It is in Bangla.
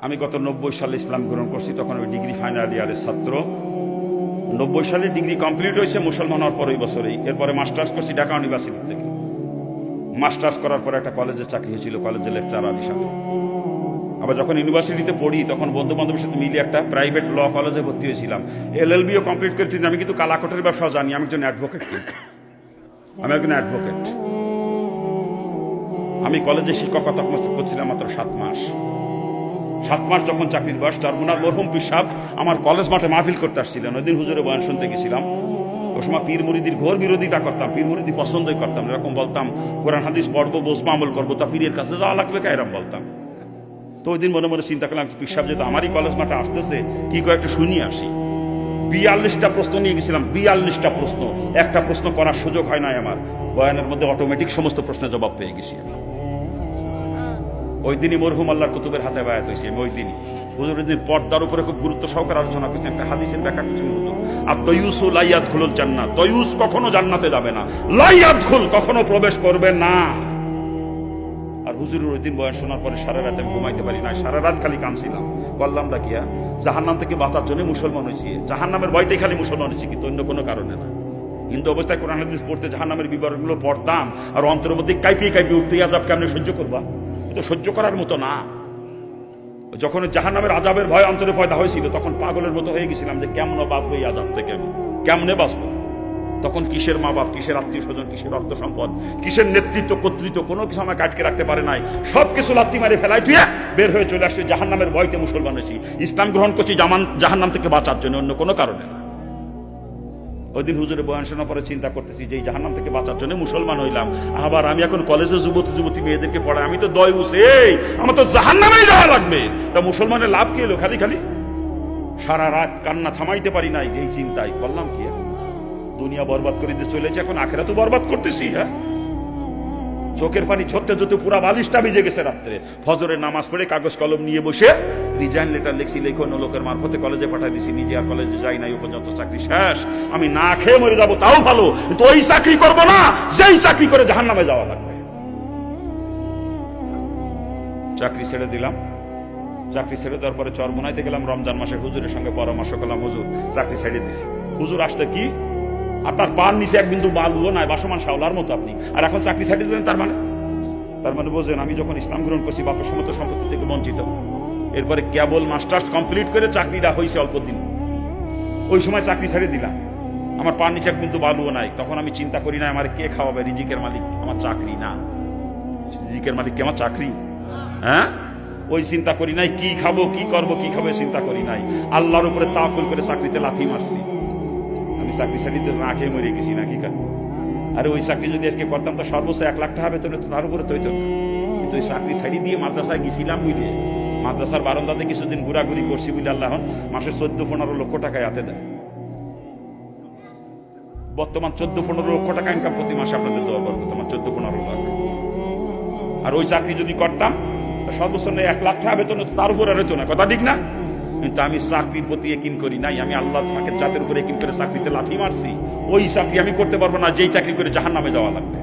আমি গত 90 সালে ইসলাম গ্রহণ করছি, তখন ওই ডিগ্রি ফাইনাল ইয়ারের ছাত্র। 90 সালে ডিগ্রি কমপ্লিট হয়েছে মুসলমান হওয়ার পর ওই বছরেই। এরপরে মাস্টার্স করছি ঢাকা ইউনিভার্সিটি থেকে। মাস্টার্স করার পর একটা কলেজে চাকরি হয়েছিল, কলেজের লেকচারার হিসাবে। আবার যখন ইউনিভার্সিটিতে পড়ি তখন বন্ধু বান্ধবের সাথে মিলিয়ে একটা প্রাইভেট ল কলেজে ভর্তি হয়েছিলাম। এলএলবিও কমপ্লিট করেছি। আমি কিন্তু কালাকোটের ব্যবসা জানি, আমি একজন অ্যাডভোকেট। আমি একজন অ্যাডভোকেট। আমি কলেজে শিক্ষকতা করছিলাম মাত্র 7 মাস। 7 মাস যখন চাকরির বয়স, চরমুনার মরহুম পীর সাহেব আমার কলেজ মাঠে মাহফিল করতে আসছিলেন। ওই দিন হুজুরের বয়ান শুনতে গেছিলাম। ওই সময় পীর মুরিদির ঘোর বিরোধিতা করতাম, পীর মুরিদি পছন্দই করতাম। এরকম বলতাম কোরআন হাদিস পড়বো, বসবো, আমল করবো, তা পীরের কাছে যাওয়া লাগবে কা, এরকম বলতাম। তো ওই দিন মনে মনে চিন্তা করলাম পীর সাহেব যেহেতু আমারই কলেজ মাঠে আসতেছে, কি করে একটু শুনিয়ে আসি। 42টা প্রশ্ন নিয়ে গেছিলাম, 42টা প্রশ্ন। একটা প্রশ্ন করার সুযোগ হয় নাই আমার। বয়ানের মধ্যে অটোমেটিক সমস্ত প্রশ্নের জবাব পেয়ে গেছি আমি। ওই দিনই মরহুম আল্লাহর কুতুবের হাতে বায়াত হয়েছি আমি। ওই দিনই হুজুর ওই দিন পর্দার উপরে খুব গুরুত্ব সহকারে আলোচনা করছেন। একটা হাদিসের ব্যাখ্যা করছেন হুজুর, আর তয়ুসু লা ইয়াদখুলুল জান্নাহ, তয়ুস কখনো জান্নাতে যাবে না, লা ইয়াদখুল কখনো প্রবেশ করবে না। আর হুজুরের ওই দিন বয়ান শোনার পরে সারা রাত আমি ঘুমাইতে পারি না, সারা রাত খালি কাঁদছিলাম। বললাম ডাকিয়া জাহান্নাম থেকে বাঁচার জন্য মুসলমান হয়েছি, জাহান্নামের ভয়তেই খালি মুসলমান হয়েছি, কিন্তু অন্য কোনো কারণে না। হিন্দু অবস্থায় কোরআন হাদিস পড়তে জাহান্নামের বিবরণগুলো পড়তাম, আর অন্তরের মধ্যে কাঁপিয়ে কাঁপিয়ে উঠতে, আযাব কেমনে সহ্য করবা, এটা সহ্য করার মতো না। যখন জাহান্নামের আযাবের ভয় অন্তরে পয়দা হয়েছিল, তখন পাগলের মতো হয়ে গেছিলাম যে কেমনে বাঁচবো এই আযাব থেকে, আমি কেমনে বাঁচবো। তখন কিসের মা বাপ, কিসের আত্মীয় স্বজন, কিসের অর্থ সম্পদ, কিসের নেতৃত্ব কর্তৃত্ব, কোনো কিছু আমাকে আটকে রাখতে পারে নাই। সবকিছু লাথি মারে ফেলাই তুই বের হয়ে চলে আসছে। জাহান্নামের ভয়তে মুসলমান হয়েছি, ইসলাম গ্রহণ করছি জাহান্নাম থেকে বাঁচার জন্য, অন্য কোনো কারণে না। ওই দিন হুজুরের বয়ান শোনার পরে চিন্তা করতেছি যে এই জাহান্নাম থেকে বাঁচার জন্য মুসলমান হইলাম, আবার আমি এখন কলেজে যুবতী মেয়েদেরকে পড়াই, আমি তো দয়ুস, এই আমার তো জাহান্নামেই যাওয়া লাগবে। তা মুসলমানের লাভ কি এলো? খালি খালি সারা রাত কান্না থামাইতে পারি নাই যেই চিন্তায়। বললাম কি দুনিয়া বরবাদ করে দিয়ে চলেছে, এখন আখেরাতও বরবাদ করতেছি। হ্যাঁ, চোখের পানি ঝরতে ঝরতে পুরা বালিশটা ভিজে গেছে। রাত্রে ফজরের নামাজ পড়ে কাগজ কলম নিয়ে বসে রিজাইন লেটার লিখছি, লেখো অন্য লোকের মারফতে কলেজে পাঠাই দিছি। নিজে আর কলেজে যাই নাই, পর্যন্ত চাকরি শেষ। আমি না খেয়ে মরে যাবো তাও ভালো, কিন্তু ওই চাকরি করবো না যেই চাকরি করে জাহান্নামে যাওয়া লাগবে। চাকরি ছেড়ে দিলাম। চাকরি ছেড়ে দেওয়ার পরে চরমোনাইতে গেলাম রমজান মাসে, হুজুরের সঙ্গে পরামর্শ করলাম, হুজুর চাকরি ছেড়ে দিছি। হুজুর আসতে কি আপনার পান নিচে এক বিন্দু বালুও নাই, বাসমান শাওলার মতো আপনি, আর এখন চাকরি ছেড়ে দিলেন? তার মানে বোঝেন আমি যখন ইসলাম গ্রহণ করছি বাপের সমস্ত সম্পত্তি থেকে বঞ্চিত। এরপরে কেবল মাস্টার্স কমপ্লিট করে চাকরিটা হয়েছে অল্প দিন, ওই সময় চাকরি ছেড়ে দিলাম। আমার পান নিচে এক বিন্দু বালুও নাই। তখন আমি চিন্তা করি না আমার কে খাওয়াবে, রিজিকের মালিক আমার চাকরি না, রিজিকের মালিক কি আমার চাকরি? হ্যাঁ, ওই চিন্তা করি নাই কি খাবো, কি করবো, কি খাবো চিন্তা করি নাই। আল্লাহর উপরে তাওয়াক্কুল করে চাকরিতে লাথি মারছি। আমি চাকরি ছাড়িতে না খেয়ে মরে গেছি নাকি কা? আরে ওই চাকরি যদি আজকে করতাম তো সর্বোচ্চ 1 লাখ টাকা বেতন হতো, তার উপরে তো হইতো। কিন্তু ওই চাকরি ছাড়ি দিয়ে মাদ্রাসায় গেছিলাম বুঝলে, মাদ্রাসার বারান্দাতে কিছুদিন ঘোরাঘুরি করছি বুঝলে, আল্লাহ মাসে 14-15 লক্ষ টাকায় হাতে দেয়। বর্তমান 14-15 লক্ষ টাকা ইনকাম প্রতি মাসে আপনাদের দেওয়া করবো, তোমার 14-15 লাখ। আর ওই চাকরি যদি করতাম তো সর্বোচ্চ 1 লাখ টাকা বেতন হতো, তার উপরে হইতো না। কথা ঠিক না? কিন্তু আমি চাকরির প্রতি একিন করি নাই, আমি আল্লাহ জাতের উপরে একিন করে চাকরিতে লাথি মারছি। ওই চাকরি আমি করতে পারবো না যেই চাকরি করে জাহান্নামে যাওয়া লাগবে।